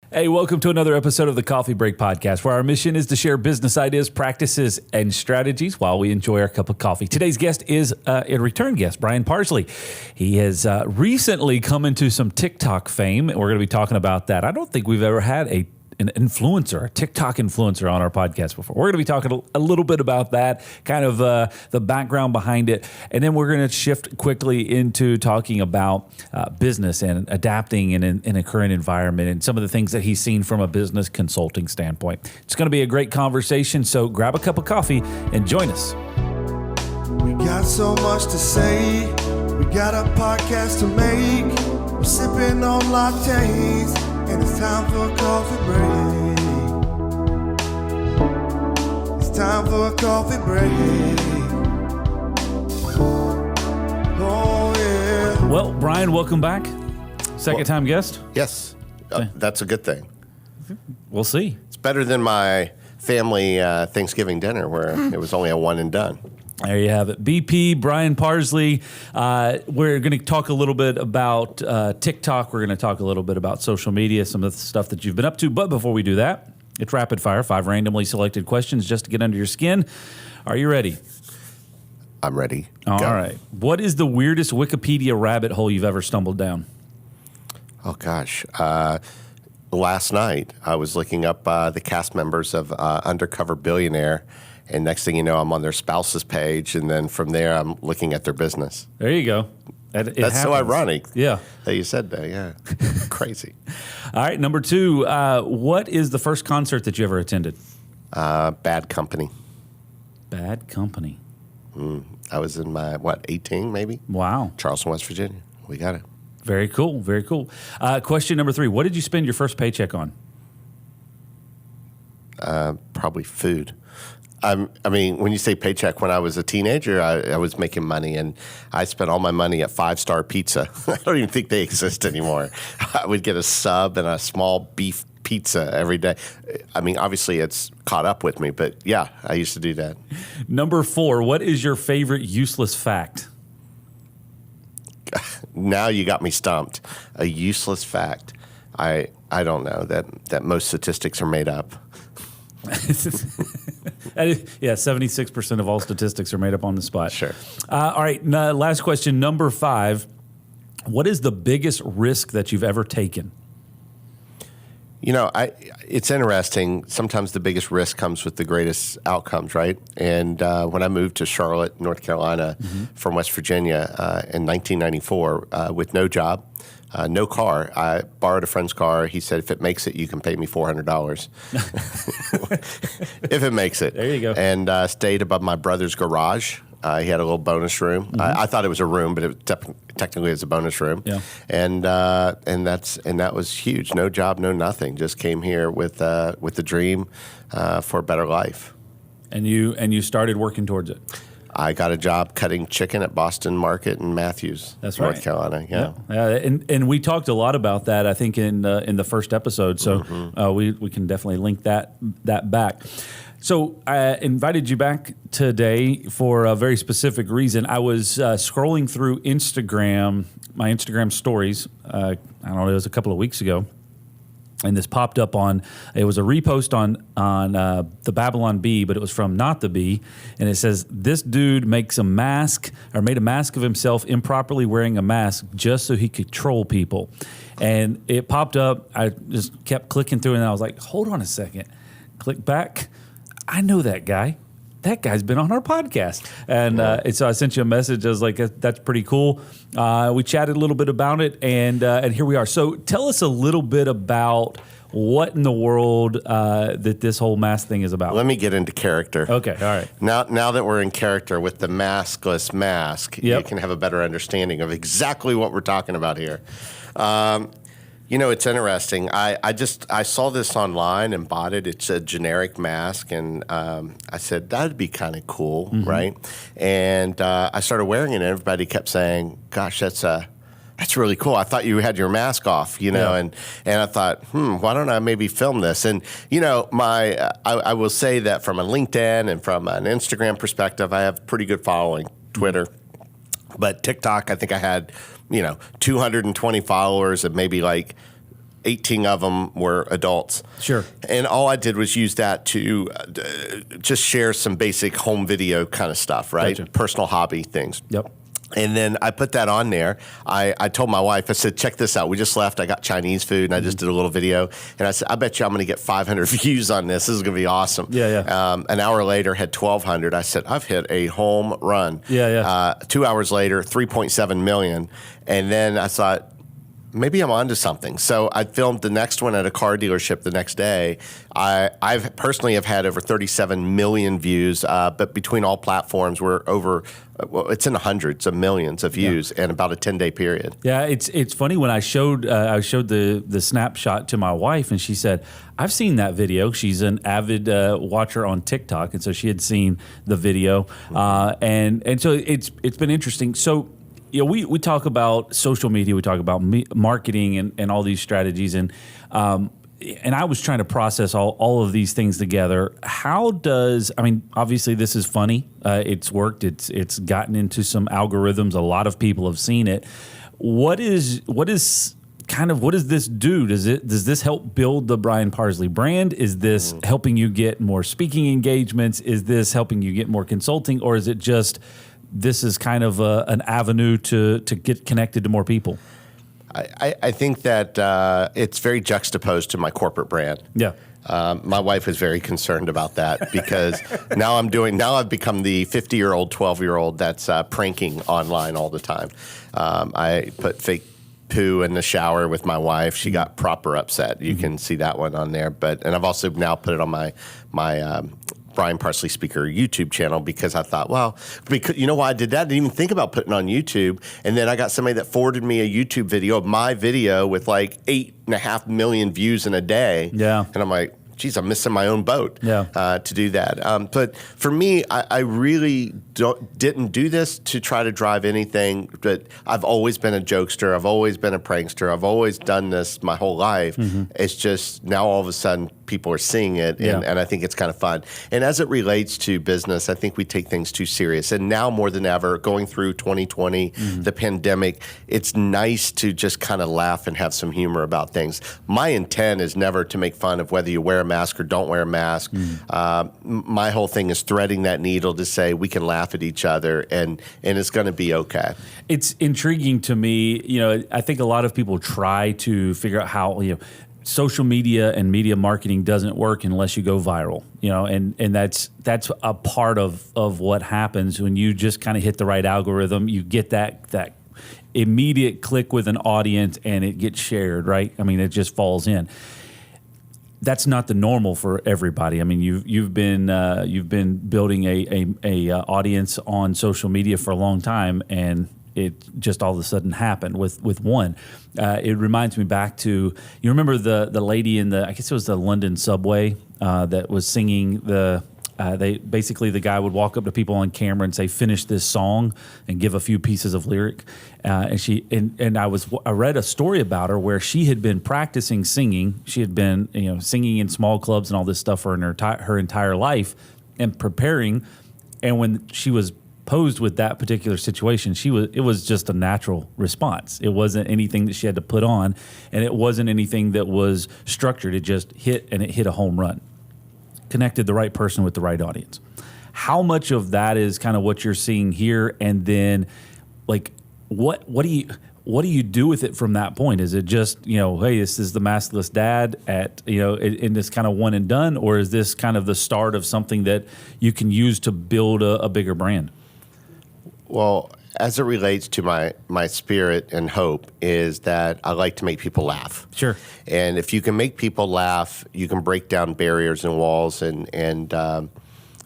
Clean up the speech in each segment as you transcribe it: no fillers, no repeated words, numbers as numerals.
Hey, welcome to another episode of the Coffee Break Podcast, where our mission is to share business ideas, practices, and strategies while we enjoy our cup of coffee. Today's guest is a return guest, Brian Parsley. He has recently come into some TikTok fame, and we're going to be talking about that. I don't think we've ever had an influencer, a TikTok influencer on our podcast before. We're going to be talking a little bit about that, kind of the background behind it. And then we're going to shift quickly into talking about business and adapting in a current environment and some of the things that he's seen from a business consulting standpoint. It's going to be a great conversation, so grab a cup of coffee and join us. We got so much to say. We got a podcast to make. We're sipping on lattes. And it's time for a coffee break. It's time for a coffee break. Oh, yeah. Well, Brian, welcome back. Second-time guest? Yes, that's a good thing. We'll see. It's better than my family Thanksgiving dinner where it was only a one and done. There you have it. BP, Brian Parsley. We're going to talk a little bit about TikTok. We're going to talk a little bit about social media, some of the stuff that you've been up to. But before we do that, it's rapid fire, 5 randomly selected questions just to get under your skin. Are you ready? I'm ready. All Go. right. What is the weirdest Wikipedia rabbit hole you've ever stumbled down? Oh, gosh. Last night, I was looking up the cast members of Undercover Billionaire. And next thing you know, I'm on their spouse's page, and then from there, I'm looking at their business. There you go. That's happens. So ironic. Yeah. That you said that, yeah. Crazy. All right, number 2, what is the first concert that you ever attended? Bad Company. Bad Company. I was in my, 18 maybe? Wow. Charleston, West Virginia. We got it. Very cool, very cool. Question number 3, what did you spend your first paycheck on? Probably food. I mean, when you say paycheck, when I was a teenager, I was making money, and I spent all my money at 5-Star Pizza. I don't even think they exist anymore. I would get a sub and a small beef pizza every day. I mean, obviously, it's caught up with me, but yeah, I used to do that. Number 4, what is your favorite useless fact? Now you got me stumped. A useless fact. I don't know, that most statistics are made up. Yeah, 76% of all statistics are made up on the spot. Sure. All right, last question, number 5. What is the biggest risk that you've ever taken? You know, it's interesting. Sometimes the biggest risk comes with the greatest outcomes, right? And when I moved to Charlotte, North Carolina, from West Virginia in 1994 with no job, no car. I borrowed a friend's car. He said, if it makes it, you can pay me $400. If it makes it. There you go. And stayed above my brother's garage. He had a little bonus room. I thought it was a room, but it technically is a bonus room. Yeah. And that was huge. No job, no nothing. Just came here with the dream for a better life. And you started working towards it. I got a job cutting chicken at Boston Market in Matthews, That's North right. Carolina. Yeah. And we talked a lot about that, I think, in the first episode. So we can definitely link that back. So I invited you back today for a very specific reason. I was scrolling through my Instagram stories. I don't know, it was a couple of weeks ago. And this popped up it was a repost on the Babylon Bee, but it was from Not the Bee. And it says, this dude made a mask of himself improperly wearing a mask just so he could troll people. And it popped up. I just kept clicking through, and I was like, hold on a second. Click back. I know that guy. That guy's been on our podcast. And so I sent you a message. I was like, that's pretty cool. We chatted a little bit about it, and here we are. So tell us a little bit about what in the world that this whole mask thing is about. Let me get into character. Okay, all right. Now that we're in character with the maskless mask, you can have a better understanding of exactly what we're talking about here. You know, it's interesting. I saw this online and bought it. It's a generic mask, and I said, that'd be kind of cool, right? And I started wearing it, and everybody kept saying, gosh, that's really cool. I thought you had your mask off, you know, and I thought, why don't I maybe film this? And, you know, I will say that from a LinkedIn and from an Instagram perspective, I have pretty good following, Twitter. But TikTok, I think I had, 220 followers and maybe like 18 of them were adults. Sure. And all I did was use that to just share some basic home video kind of stuff, right? Gotcha. Personal hobby things. Yep. And then I put that on there. I told my wife, I said, check this out. We just left. I got Chinese food, and I just did a little video. And I said, I bet you I'm going to get 500 views on this. This is going to be awesome. Yeah. An hour later, had 1,200. I said, I've hit a home run. Yeah. 2 hours later, 3.7 million. And then I thought, maybe I'm onto something. So I filmed the next one at a car dealership the next day. I've personally have had over 37 million views, but between all platforms, we're over. Well, it's in the hundreds of millions of views in about a 10-day period. Yeah, it's funny when I showed the snapshot to my wife, and she said, "I've seen that video." She's an avid watcher on TikTok, and so she had seen the video, and so it's been interesting. So, you know, we talk about social media, we talk about marketing and all these strategies, and I was trying to process all of these things together. Obviously this is funny. It's worked. It's gotten into some algorithms. A lot of people have seen it. What does this do? Does this help build the Brian Parsley brand? Is this helping you get more speaking engagements? Is this helping you get more consulting? Or is it just this is kind of an avenue to get connected to more people? I think that it's very juxtaposed to my corporate brand. Yeah. My wife is very concerned about that because now I've become the 50-year-old, 12-year-old that's pranking online all the time. I put fake poo in the shower with my wife. She got proper upset. You can see that one on there. And I've also now put it on my Brian Parsley Speaker YouTube channel because I thought, because you know why I did that? I didn't even think about putting it on YouTube. And then I got somebody that forwarded me a YouTube video of my video with like 8.5 million views in a day. Yeah. And I'm like, geez, I'm missing my own boat to do that. But for me, I really didn't do this to try to drive anything. But I've always been a jokester. I've always been a prankster. I've always done this my whole life. It's just now all of a sudden people are seeing it, and I think it's kind of fun. And as it relates to business, I think we take things too serious. And now more than ever, going through 2020, the pandemic, it's nice to just kind of laugh and have some humor about things. My intent is never to make fun of whether you wear a mask or don't wear a mask. My whole thing is threading that needle to say we can laugh at each other, and it's going to be okay. It's intriguing to me. You know, I think a lot of people try to figure out how, social media and media marketing doesn't work unless you go viral, and that's a part of what happens when you just kind of hit the right algorithm. You get that immediate click with an audience and it gets shared, right? I mean, it just falls in. That's not the normal for everybody. I mean, you've been building a audience on social media for a long time, and it just all of a sudden happened with one. It reminds me back to, you remember the lady in I guess it was the London subway that was singing the guy would walk up to people on camera and say, finish this song and give a few pieces of lyric. And I read a story about her where she had been practicing singing. She had been singing in small clubs and all this stuff for her entire life and preparing. And when she was posed with that particular situation, it was just a natural response. It wasn't anything that she had to put on, and it wasn't anything that was structured. It just hit a home run. Connected the right person with the right audience. How much of that is kind of what you're seeing here, and then like what do you do with it from that point? Is it just, hey, this is the maskless dad at, in this kind of one and done, or is this kind of the start of something that you can use to build a bigger brand? Well, as it relates to my spirit and hope is that I like to make people laugh. Sure. And if you can make people laugh, you can break down barriers and walls. And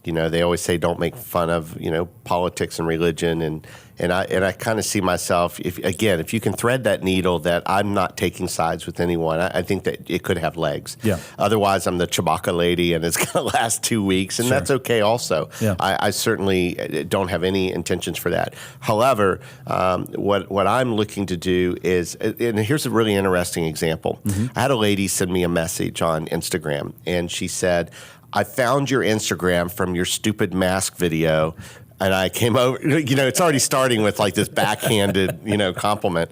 they always say don't make fun of, politics and religion. And I kind of see myself, if you can thread that needle that I'm not taking sides with anyone, I think that it could have legs. Yeah. Otherwise, I'm the Chewbacca lady, and it's going to last 2 weeks, and that's okay also. Yeah. I certainly don't have any intentions for that. However, what I'm looking to do is, and here's a really interesting example. I had a lady send me a message on Instagram, and she said, I found your Instagram from your stupid mask video. And I came over, it's already starting with like this backhanded, compliment.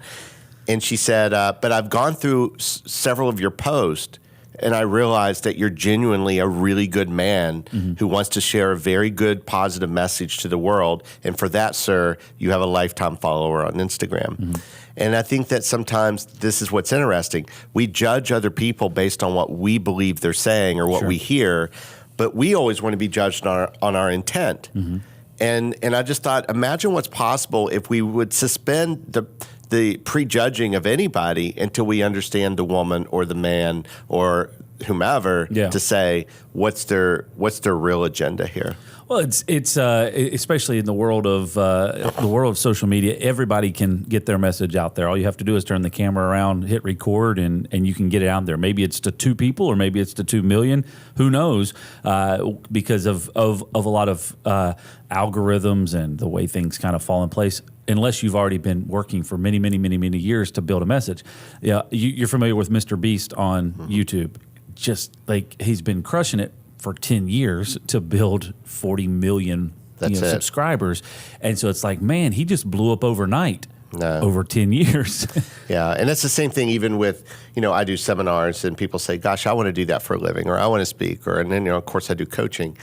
And she said, but I've gone through several of your posts, and I realized that you're genuinely a really good man who wants to share a very good, positive message to the world. And for that, sir, you have a lifetime follower on Instagram. And I think that sometimes this is what's interesting. We judge other people based on what we believe they're saying or what we hear, but we always want to be judged on our intent. And I just thought, imagine what's possible if we would suspend the prejudging of anybody until we understand the woman or the man or whomever to say what's their real agenda here. Well, it's especially in the world of social media, everybody can get their message out there. All you have to do is turn the camera around, hit record, and you can get it out there. Maybe it's to 2 people or maybe it's to 2 million. Who knows? Because of a lot of algorithms and the way things kind of fall in place. Unless you've already been working for many, many, many, many years to build a message. Yeah, you're familiar with Mr. Beast on YouTube. Just like he's been crushing it for 10 years to build 40 million subscribers. And so it's like, man, he just blew up overnight over 10 years. Yeah, and it's the same thing even with, I do seminars and people say, gosh, I want to do that for a living, or I want to speak, and then, of course, I do coaching.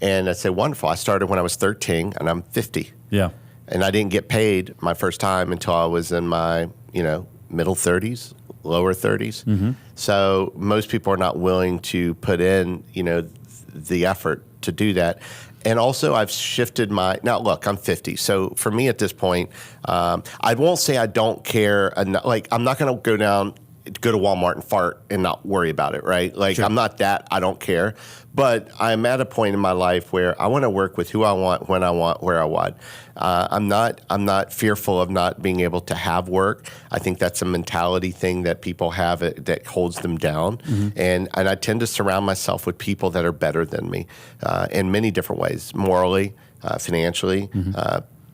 And I say, wonderful. I started when I was 13 and I'm 50. Yeah. And I didn't get paid my first time until I was in my, middle 30s, lower 30s. So most people are not willing to put in, the effort to do that. And also I've shifted now look, I'm 50. So for me at this point, I won't say I don't care. Like I'm not going to go to Walmart and fart and not worry about it, right? Like I'm not that, I don't care. But I'm at a point in my life where I want to work with who I want, when I want, where I want. I'm not fearful of not being able to have work. I think that's a mentality thing that people have that holds them down. And I tend to surround myself with people that are better than me in many different ways, morally, financially,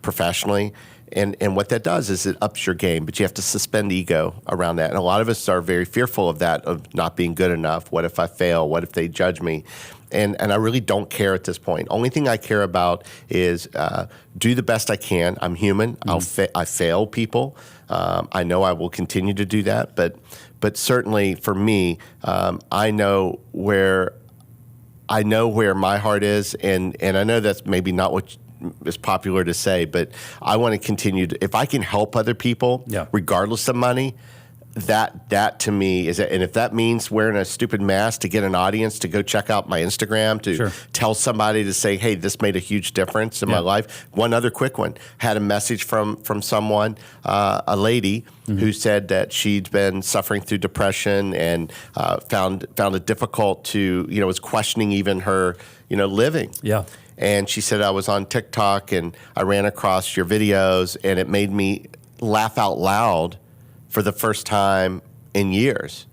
professionally. And what that does is it ups your game, but you have to suspend ego around that. And a lot of us are very fearful of that, of not being good enough. What if I fail? What if they judge me? And I really don't care at this point. Only thing I care about is do the best I can. I'm human. I fail people. I know I will continue to do that. But certainly for me, I know where my heart is, and I know that's maybe not what is popular to say, but I want to continue to, if I can help other people, regardless of money, that to me is, and if that means wearing a stupid mask to get an audience to go check out my Instagram, to tell somebody to say, hey, this made a huge difference in my life. One other quick one, had a message from someone, a lady who said that she'd been suffering through depression and found it difficult to, was questioning even her, living. Yeah. And she said, I was on TikTok and I ran across your videos and it made me laugh out loud for the first time in years.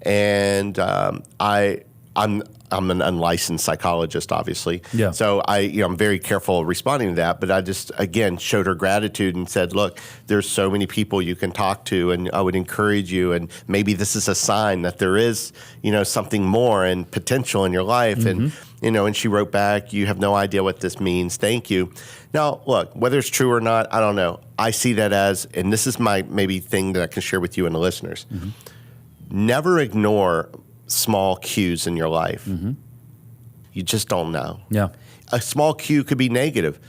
And I'm an unlicensed psychologist, obviously. Yeah. So I'm very careful responding to that. But I just, again, showed her gratitude and said, look, there's so many people you can talk to, and I would encourage you. And maybe this is a sign that there is, something more and potential in your life. And, and she wrote back, you have no idea what this means. Thank you. Now, look, whether it's true or not, I don't know. I see that as, and this is my maybe thing that I can share with you and the listeners. Never ignore small cues in your life. You just don't know. Yeah. A small cue could be negative.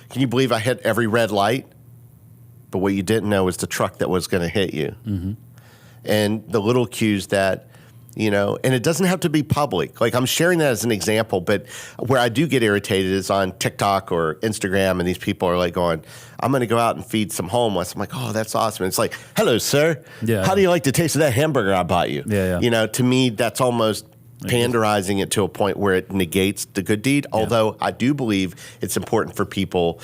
Can you believe I hit every red light? But what you didn't know was the truck that was going to hit you. And the little cues that, and it doesn't have to be public. Like I'm sharing that as an example, but where I do get irritated is on TikTok or Instagram, and these people are like going, I'm going to go out and feed some homeless. I'm like, oh, that's awesome. And it's like, hello, sir. Yeah. How do you like the taste of that hamburger I bought you? Yeah. To me, that's almost panderizing it to a point where it negates the good deed. Yeah. Although I do believe it's important for people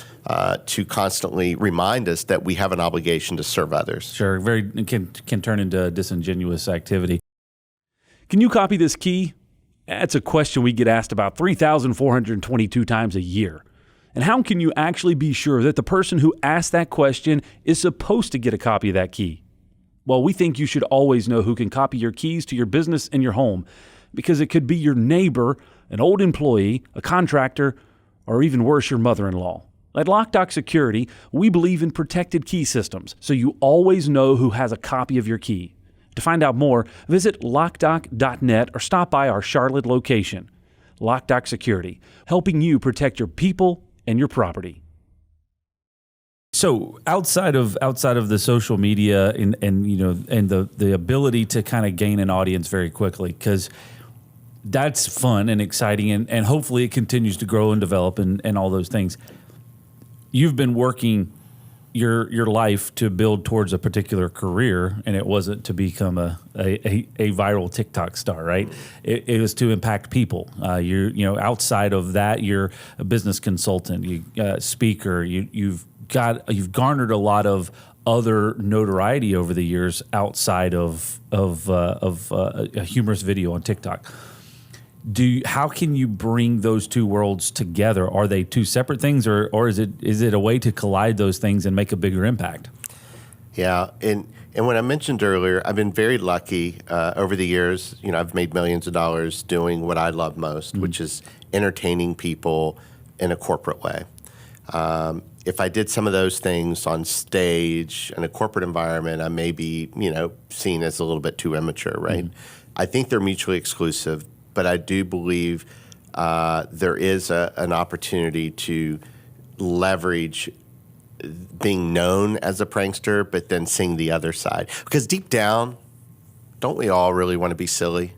to constantly remind us that we have an obligation to serve others. Sure. Can turn into disingenuous activity. Can you copy this key? That's a question we get asked about 3,422 times a year. And how can you actually be sure that the person who asked that question is supposed to get a copy of that key? Well, we think you should always know who can copy your keys to your business and your home, because it could be your neighbor, an old employee, a contractor, or even worse, your mother-in-law. At Loc-Doc Security, we believe in protected key systems, so you always know who has a copy of your key. To find out more, visit locdoc.net or stop by our Charlotte location. Loc-Doc Security, helping you protect your people and your property. So outside of the social media and the ability to kind of gain an audience very quickly, because that's fun and exciting, and hopefully it continues to grow and develop and all those things. You've been working your life to build towards a particular career, and it wasn't to become a viral TikTok star, right? It was to impact people. Outside of that, you're a business consultant, you speaker. You've garnered a lot of other notoriety over the years outside of a humorous video on TikTok. How can you bring those two worlds together? Are they two separate things, or is it a way to collide those things and make a bigger impact? Yeah, and when I mentioned earlier, I've been very lucky over the years. I've made millions of dollars doing what I love most, which is entertaining people in a corporate way. If I did some of those things on stage in a corporate environment, I may be, seen as a little bit too immature, right? I think they're mutually exclusive. But I do believe there is an opportunity to leverage being known as a prankster, but then seeing the other side. Because deep down, don't we all really want to be silly?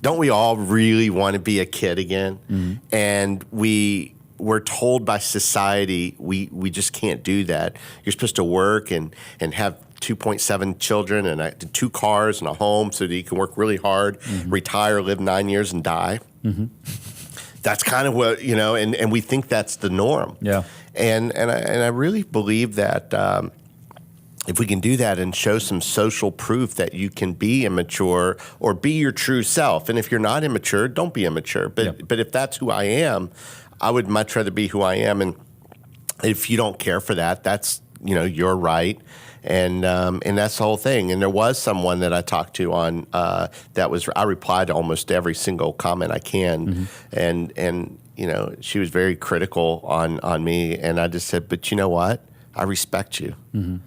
Don't we all really want to be a kid again? Mm-hmm. And we're told by society we just can't do that. You're supposed to work and have 2.7 children and 2 cars and a home so that you can work really hard, retire, live 9 years, and die. Mm-hmm. That's kind of what, and we think that's the norm. Yeah. And I really believe that if we can do that and show some social proof that you can be immature or be your true self. And if you're not immature, don't be immature. But if that's who I am, I would much rather be who I am. And if you don't care for that, that's, you're right. And that's the whole thing. And there was someone that I talked to on I replied to almost every single comment I can. Mm-hmm. And she was very critical on me. And I just said, but you know what? I respect you. Mm-hmm.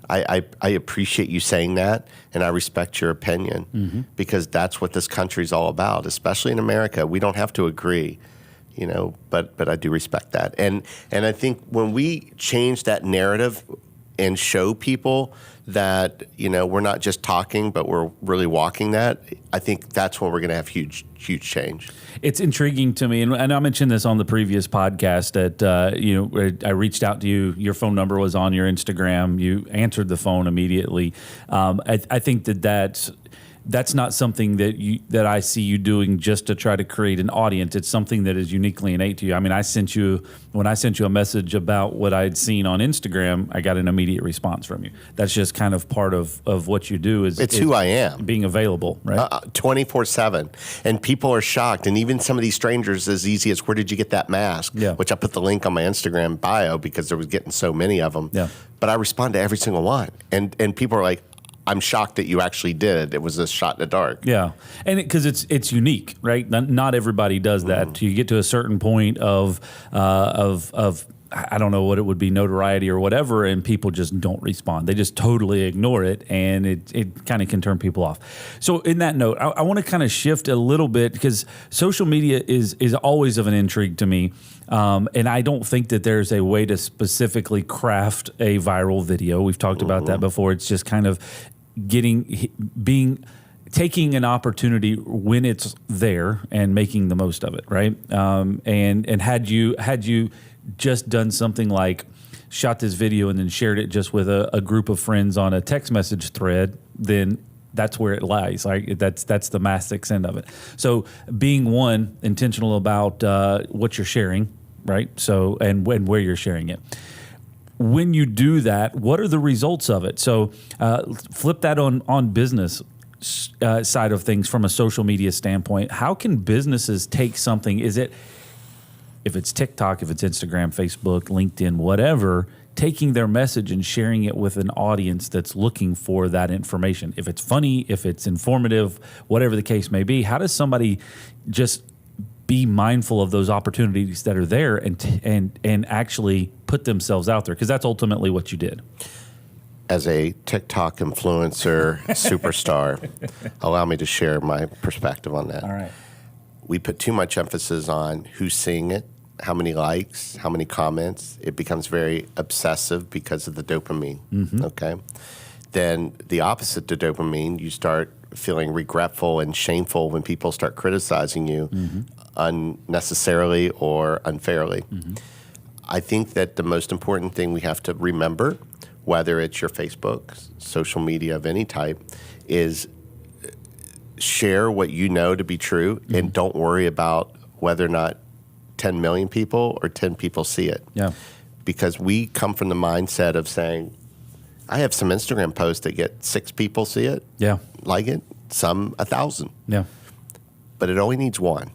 I appreciate you saying that, and I respect your opinion because that's what this country's all about, especially in America. We don't have to agree. But I do respect that. And I think when we change that narrative and show people that, we're not just talking, but we're really walking that, I think that's when we're going to have huge change. It's intriguing to me, and I mentioned this on the previous podcast that, I reached out to you. Your phone number was on your Instagram. You answered the phone immediately. I think that's not something that I see you doing just to try to create an audience. It's something that is uniquely innate to you. I mean, when I sent you a message about what I'd seen on Instagram, I got an immediate response from you. That's just kind of part of what you do. It's who I am. Being available, right? 24/7. And people are shocked. And even some of these strangers, as easy as, where did you get that mask? Yeah. Which I put the link on my Instagram bio because there was getting so many of them. Yeah. But I respond to every single one. And people are like, I'm shocked that you actually did it. It was a shot in the dark. Yeah, and because it's unique, right? Not everybody does that. You get to a certain point of I don't know what it would be, notoriety or whatever, and people just don't respond. They just totally ignore it, and it kind of can turn people off. So in that note, I want to kind of shift a little bit because social media is always of an intrigue to me. And I don't think that there's a way to specifically craft a viral video. We've talked about that before. It's just kind of taking an opportunity when it's there and making the most of it, right? And had you just done something like shot this video and then shared it just with a group of friends on a text message thread, then that's where it lies. Like that's the mass extent of it. So being intentional about what you're sharing, right? So and where you're sharing it. When you do that, what are the results of it? So flip that on business side of things from a social media standpoint. How can businesses take something? If it's TikTok, if it's Instagram, Facebook, LinkedIn, whatever, taking their message and sharing it with an audience that's looking for that information? If it's funny, if it's informative, whatever the case may be, how does somebody just be mindful of those opportunities that are there and actually put themselves out there, because that's ultimately what you did. As a TikTok influencer superstar, allow me to share my perspective on that. All right. We put too much emphasis on who's seeing it, how many likes, how many comments. It becomes very obsessive because of the dopamine, okay? Then the opposite to dopamine, you start feeling regretful and shameful when people start criticizing you unnecessarily or unfairly. I think that the most important thing we have to remember, whether it's your Facebook, social media of any type, is share what you know to be true and don't worry about whether or not 10 million people or 10 people see it. Yeah. Because we come from the mindset of saying, I have some Instagram posts that get 6 people see it, Yeah. like it, some 1,000. Yeah. But it only needs one.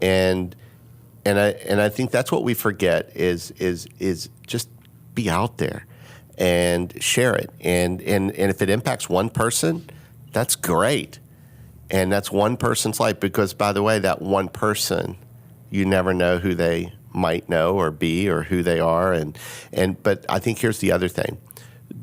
And I think that's what we forget is just be out there and share it. And if it impacts one person, that's great. And that's one person's life, because, by the way, that one person, you never know who they might know or be or who they are. But I think here's the other thing.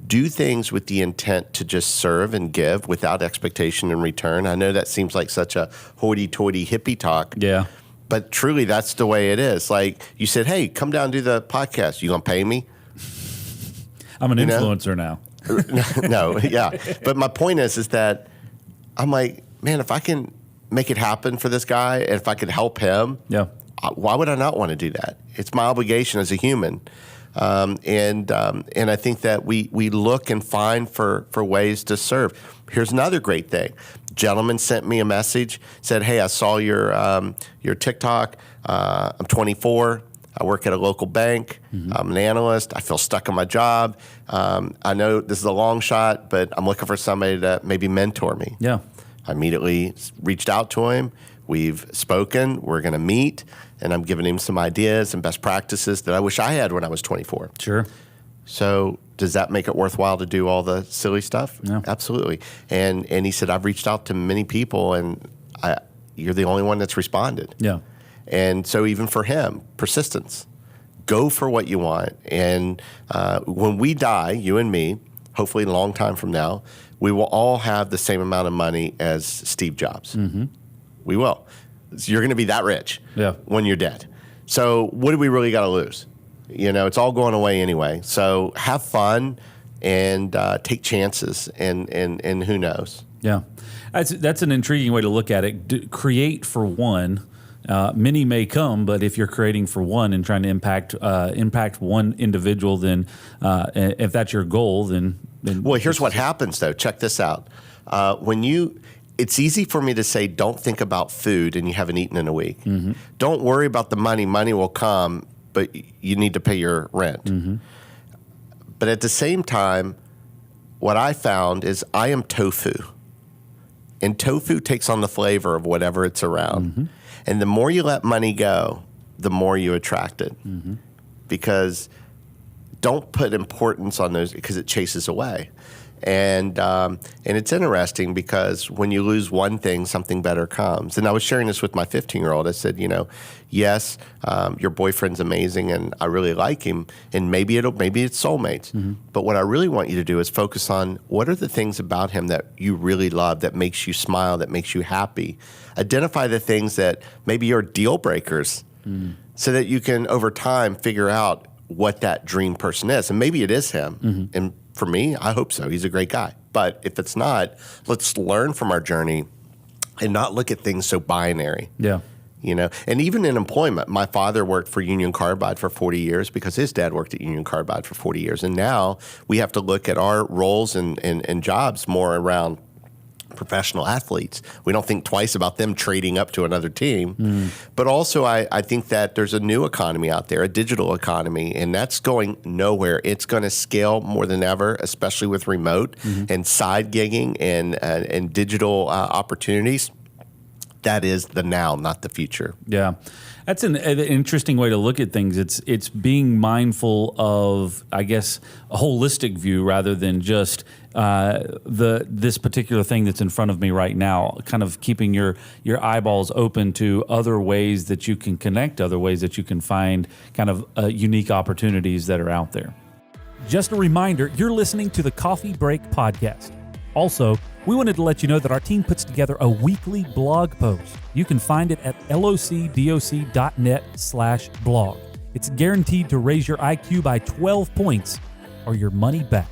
Do things with the intent to just serve and give without expectation in return. I know that seems like such a hoity-toity hippie talk. Yeah. But truly, that's the way it is. Like, you said, hey, come down and do the podcast. You going to pay me? I'm an influencer now. No, yeah. But my point is that I'm like, man, if I can make it happen for this guy, and if I could help him, Yeah. why would I not want to do that? It's my obligation as a human. And I think that we look and find for ways to serve. Here's another great thing. Gentleman sent me a message, said, hey, I saw your TikTok. I'm 24. I work at a local bank. I'm an analyst. I feel stuck in my job. I know this is a long shot, but I'm looking for somebody to maybe mentor me. Yeah. I immediately reached out to him. We've spoken. We're going to meet, and I'm giving him some ideas and best practices that I wish I had when I was 24. Sure. So does that make it worthwhile to do all the silly stuff? No. Absolutely. And he said, I've reached out to many people, and you're the only one that's responded. Yeah. And so even for him, persistence. Go for what you want. And when we die, you and me, hopefully a long time from now, we will all have the same amount of money as Steve Jobs. We will. You're going to be that rich when you're dead. So what do we really got to lose? You know, it's all going away anyway. So have fun and take chances, and who knows? Yeah. That's an intriguing way to look at it. Create for one. Many may come, but if you're creating for one and trying to impact one individual, then if that's your goal, then well, here's what happens though. Check this out. It's easy for me to say, don't think about food and you haven't eaten in a week. Don't worry about the money. Money will come, but you need to pay your rent. But at the same time, what I found is I am tofu. And tofu takes on the flavor of whatever it's around. And the more you let money go, the more you attract it. Because don't put importance on those, because it chases away. And it's interesting because when you lose one thing, something better comes. And I was sharing this with my 15-year-old. I said, yes, your boyfriend's amazing and I really like him, and maybe it's soulmates. But what I really want you to do is focus on what are the things about him that you really love, that makes you smile, that makes you happy. Identify the things that maybe are deal breakers so that you can, over time, figure out what that dream person is. And maybe it is him. And for me, I hope so. He's a great guy. But if it's not, let's learn from our journey and not look at things so binary. Yeah. And even in employment, my father worked for Union Carbide for 40 years because his dad worked at Union Carbide for 40 years. And now we have to look at our roles and jobs more around professional athletes. We don't think twice about them trading up to another team. But also I think that there's a new economy out there, a digital economy, and that's going nowhere. It's going to scale more than ever, especially with remote and side gigging and digital opportunities. that is the now, not the future. Yeah. That's an interesting way to look at things. It's being mindful of, I guess, a holistic view rather than just this particular thing that's in front of me right now. Kind of keeping your eyeballs open to other ways that you can connect, other ways that you can find kind of unique opportunities that are out there. Just a reminder, you're listening to the Coffee Break Podcast. Also, we wanted to let you know that our team puts together a weekly blog post. You can find it at locdoc.net/blog. It's guaranteed to raise your IQ by 12 points or your money back.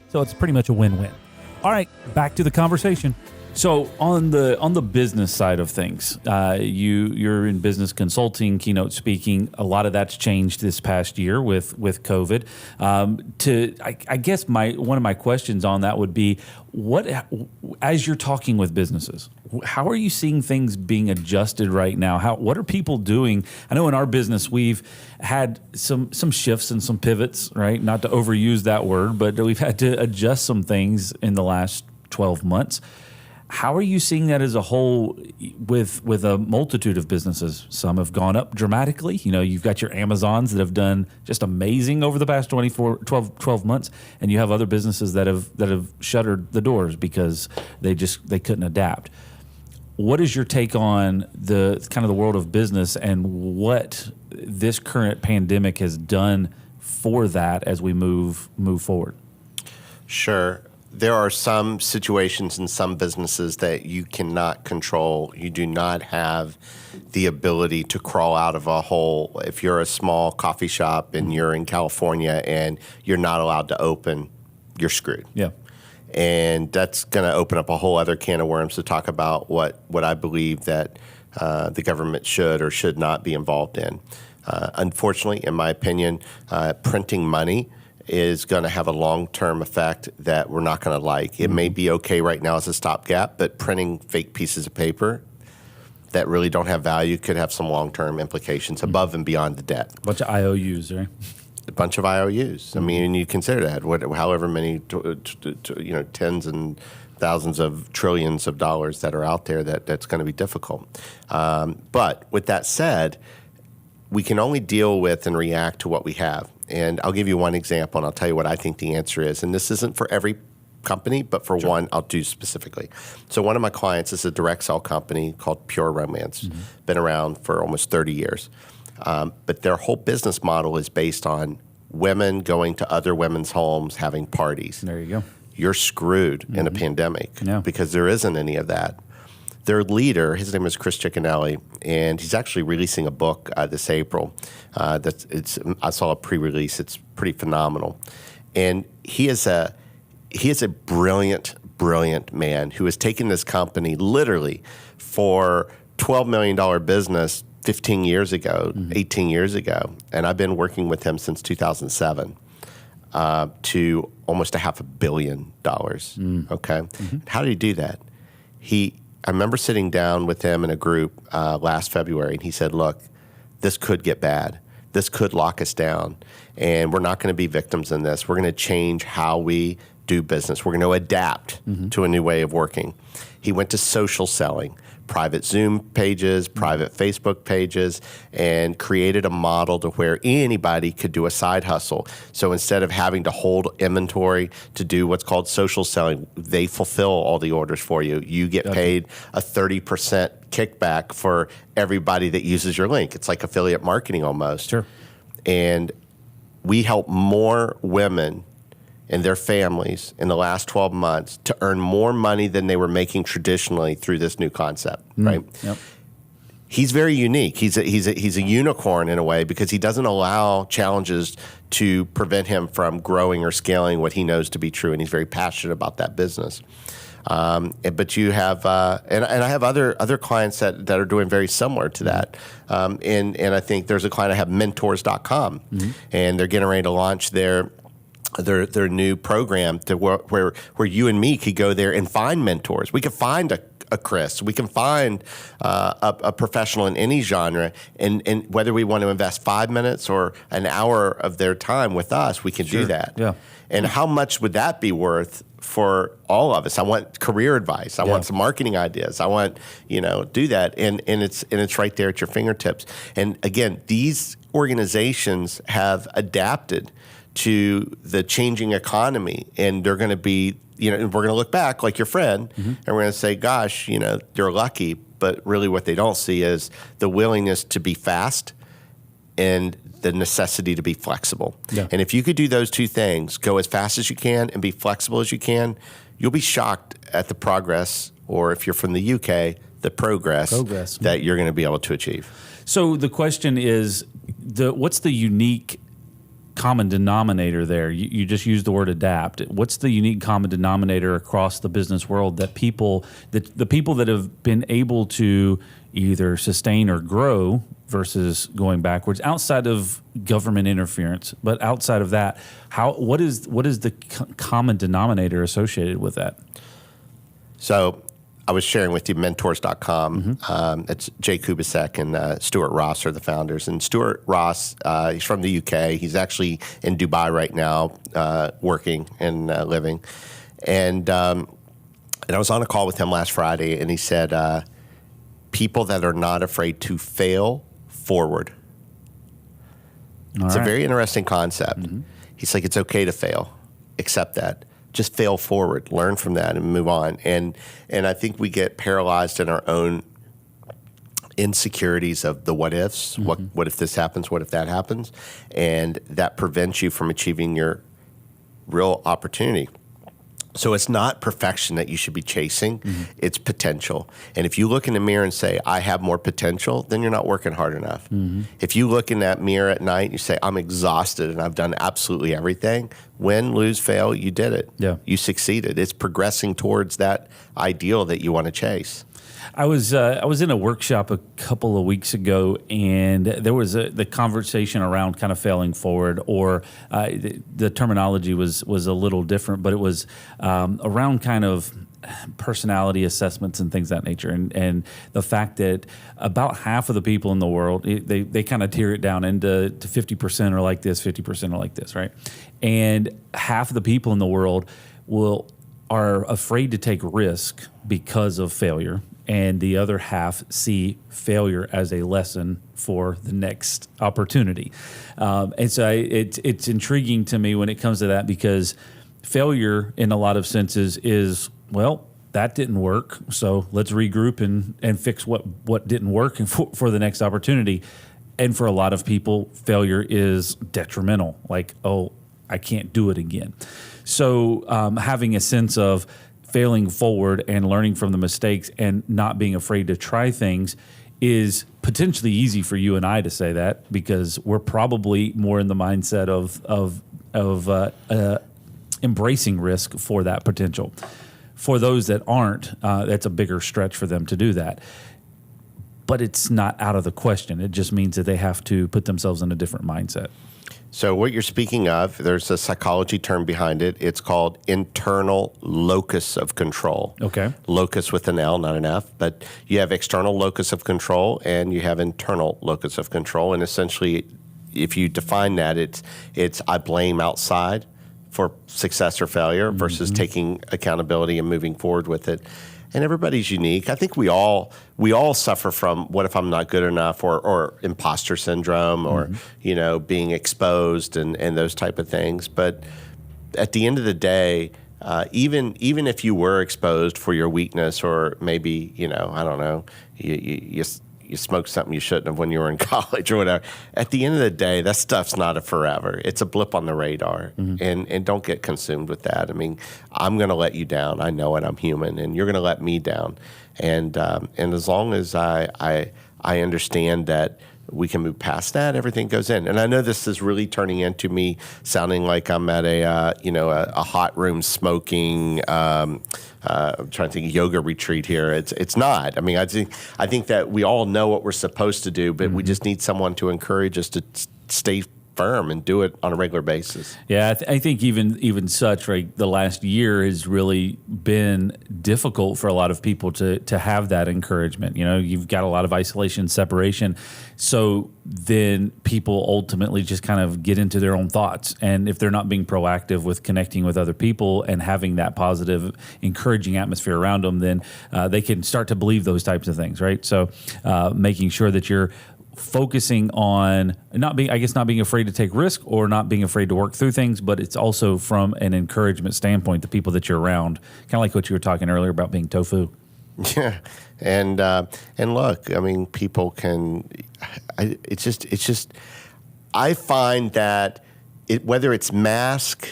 So it's pretty much a win-win. All right, back to the conversation. So on the business side of things, you're in business consulting, keynote speaking. A lot of that's changed this past year with COVID. I guess one of my questions on that would be, as you're talking with businesses, how are you seeing things being adjusted right now? What are people doing? I know in our business we've had some shifts and some pivots, right? Not to overuse that word, but we've had to adjust some things in the last 12 months. How are you seeing that as a whole with a multitude of businesses? Some have gone up dramatically. You know, you've got your Amazons that have done just amazing over the past 12 months, and you have other businesses that have shuttered the doors because they couldn't adapt. What is your take on the kind of the world of business and what this current pandemic has done for that as we move forward? Sure. There are some situations in some businesses that you cannot control. You do not have the ability to crawl out of a hole. If you're a small coffee shop and you're in California and you're not allowed to open, you're screwed. Yeah. And that's going to open up a whole other can of worms to talk about what I believe that the government should or should not be involved in. Unfortunately, in my opinion, printing money is going to have a long-term effect that we're not going to like. It may be okay right now as a stopgap, but printing fake pieces of paper that really don't have value could have some long-term implications above and beyond the debt. A bunch of IOUs, right? A bunch of IOUs. I mean, you consider that, however many, tens and thousands of trillions of dollars that are out there, that's going to be difficult. But with that said, we can only deal with and react to what we have. And I'll give you one example, and I'll tell you what I think the answer is. And this isn't for every company, but for one, I'll do specifically. So one of my clients is a direct sell company called Pure Romance. Been around for almost 30 years. But their whole business model is based on women going to other women's homes, having parties. There you go. You're screwed in a pandemic because there isn't any of that. Their leader, his name is Chris Ciccinelli, and he's actually releasing a book this April. I saw a pre-release. It's pretty phenomenal. And he is a brilliant man who has taken this company literally for $12 million business 15 years ago, 18 years ago. And I've been working with him since 2007 to almost $500 million. Okay? How did he do that? I remember sitting down with him in a group last February, and he said, look, this could get bad. This could lock us down, and we're not going to be victims in this. We're going to change how we do business. We're going to adapt to a new way of working. He went to social selling, private Zoom pages, private Facebook pages, and created a model to where anybody could do a side hustle. So instead of having to hold inventory to do what's called social selling, they fulfill all the orders for you. You get paid a 30% kickback for everybody that uses your link. It's like affiliate marketing almost. Sure. And we help more women and their families in the last 12 months to earn more money than they were making traditionally through this new concept, right? Yep. He's very unique. He's a unicorn in a way because he doesn't allow challenges to prevent him from growing or scaling what he knows to be true, and he's very passionate about that business. But you have, and I have other clients that are doing very similar to that. And I think there's a client I have, mentors.com, and they're getting ready to launch their new program to where you and me could go there and find mentors. We could find a Chris. We can find a professional in any genre, and whether we want to invest 5 minutes or an hour of their time with us, we can do that. Yeah. And how much would that be worth for all of us. I want career advice. I want some marketing ideas. I want, do that. And it's right there at your fingertips. And again, these organizations have adapted to the changing economy, and they're going to be, we're going to look back like your friend, and we're going to say, gosh, you're lucky. But really what they don't see is the willingness to be fast and the necessity to be flexible. Yeah. And if you could do those two things, go as fast as you can and be flexible as you can, you'll be shocked at the progress, or if you're from the UK, the progress. That you're going to be able to achieve. So the question is, what's the unique common denominator there? You just used the word adapt. What's the unique common denominator across the business world that the people that have been able to either sustain or grow versus going backwards, outside of government interference, but outside of that, what is the common denominator associated with that? So I was sharing with you mentors.com. It's Jay Kubasek and Stuart Ross are the founders. And Stuart Ross, he's from the UK. He's actually in Dubai right now, working and living. And I was on a call with him last Friday, and he said, people that are not afraid to fail forward. It's a very interesting concept. He's like, it's okay to fail. Accept that. Just fail forward, learn from that, and move on. And I think we get paralyzed in our own insecurities of the what ifs. What if this happens? What if that happens? And that prevents you from achieving your real opportunity. So it's not perfection that you should be chasing. It's potential. And if you look in the mirror and say, I have more potential, then you're not working hard enough. If you look in that mirror at night and you say, I'm exhausted and I've done absolutely everything, win, lose, fail, you did it. Yeah. You succeeded. It's progressing towards that ideal that you want to chase. I was in a workshop a couple of weeks ago, and there was the conversation around kind of failing forward, or the terminology was a little different, but it was around kind of personality assessments and things of that nature, and the fact that about half of the people in the world, they kind of tear it down into 50% are like this, 50% are like this, right? And half of the people in the world are afraid to take risk because of failure, and the other half see failure as a lesson for the next opportunity. And so it's intriguing to me when it comes to that, because failure in a lot of senses is, well, that didn't work, so let's regroup and fix what didn't work and for the next opportunity. And for a lot of people, failure is detrimental, like, oh, I can't do it again. So having a sense of failing forward and learning from the mistakes and not being afraid to try things is potentially easy for you and I to say that, because we're probably more in the mindset of embracing risk for that potential. For those that aren't, that's a bigger stretch for them to do that. But it's not out of the question. It just means that they have to put themselves in a different mindset. So what you're speaking of, there's a psychology term behind it. It's called internal locus of control. Okay. Locus with an L, not an F. But you have external locus of control and you have internal locus of control. And essentially, if you define that, it's I blame outside for success or failure versus taking accountability and moving forward with it. And everybody's unique. I think we all suffer from what if I'm not good enough, or imposter syndrome, or being exposed and those type of things. But at the end of the day, even if you were exposed for your weakness, or maybe I don't know, you smoked something you shouldn't have when you were in college or whatever. At the end of the day, that stuff's not a forever. It's a blip on the radar, and don't get consumed with that. I mean, I'm going to let you down. I know it. I'm human, and you're going to let me down. And as long as I understand that we can move past that, everything goes in. And I know this is really turning into me sounding like I'm at a hot room smoking. I'm trying to think yoga retreat here. It's not. I mean, I think that we all know what we're supposed to do, but we just need someone to encourage us to stay firm and do it on a regular basis. Yeah, I think even such, right, the last year has really been difficult for a lot of people to have that encouragement. You know, you've got a lot of isolation, separation. So then people ultimately just kind of get into their own thoughts. And if they're not being proactive with connecting with other people and having that positive, encouraging atmosphere around them, then they can start to believe those types of things, right? So making sure that you're focusing on not being afraid to take risk or not being afraid to work through things, but it's also from an encouragement standpoint, the people that you're around, kind of like what you were talking earlier about being tofu. Yeah, and look, I mean, people can. It's just. I find that whether it's mask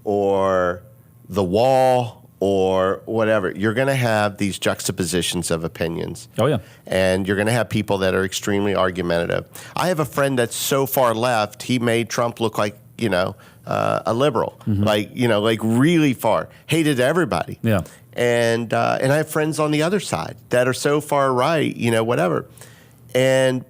or the wall or whatever, you're going to have these juxtapositions of opinions. Oh, yeah. And you're going to have people that are extremely argumentative. I have a friend that's so far left, he made Trump look like, a liberal, like really far, hated everybody. Yeah. And I have friends on the other side that are so far right, whatever. And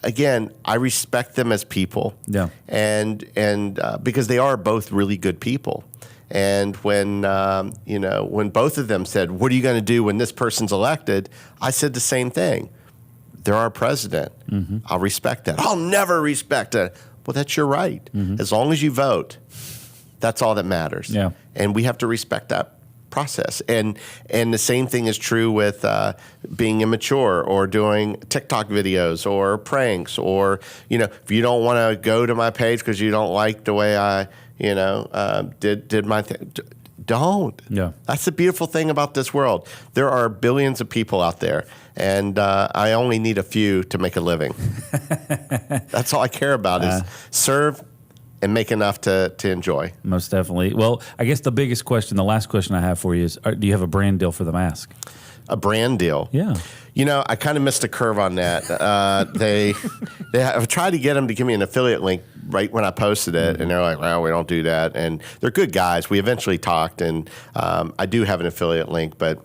again, I respect them as people. Yeah. And because they are both really good people. And when both of them said, "What are you going to do when this person's elected?" I said the same thing. They're our president. Mm-hmm. I'll respect that. I'll never respect it. Well, that's your right. Mm-hmm. As long as you vote, that's all that matters. Yeah. And we have to respect that process. And the same thing is true with being immature or doing TikTok videos or pranks or, if you don't want to go to my page because you don't like the way I did my thing. Don't. Yeah. That's the beautiful thing about this world. There are billions of people out there, and I only need a few to make a living. That's all I care about is serve and make enough to enjoy. Most definitely. Well, I guess the last question I have for you is, do you have a brand deal for the mask? A brand deal? Yeah. I kind of missed a curve on that. I've tried to get them to give me an affiliate link right when I posted it, and they're like, "Well, we don't do that." And they're good guys. We eventually talked, and I do have an affiliate link, but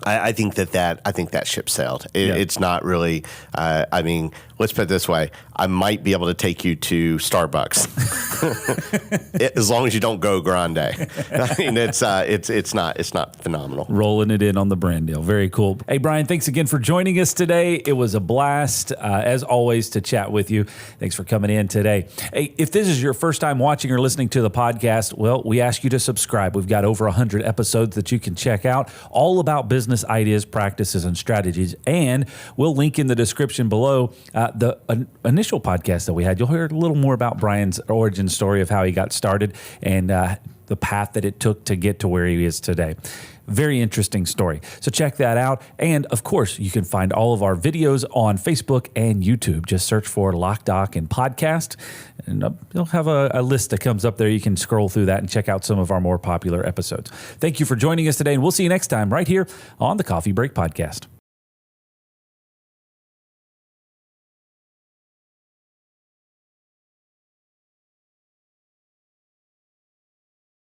I think that ship sailed. It's not really. Let's put it this way: I might be able to take you to Starbucks, as long as you don't go grande. I mean, it's not phenomenal. Rolling it in on the brand deal. Very cool. Hey, Brian, thanks again for joining us today. It was a blast, as always, to chat with you. Thanks for coming in today. Hey, if this is your first time watching or listening to the podcast, well, we ask you to subscribe. We've got over 100 episodes that you can check out, all about business ideas, practices, and strategies. And we'll link in the description below the initial podcast that we had. You'll hear a little more about Brian's origin story of how he got started and the path that it took to get to where he is today. Very interesting story. So check that out. And of course, you can find all of our videos on Facebook and YouTube. Just search for Loc-Doc and podcast, and you'll have a list that comes up there. You can scroll through that and check out some of our more popular episodes. Thank you for joining us today, and we'll see you next time right here on the Coffee Break Podcast.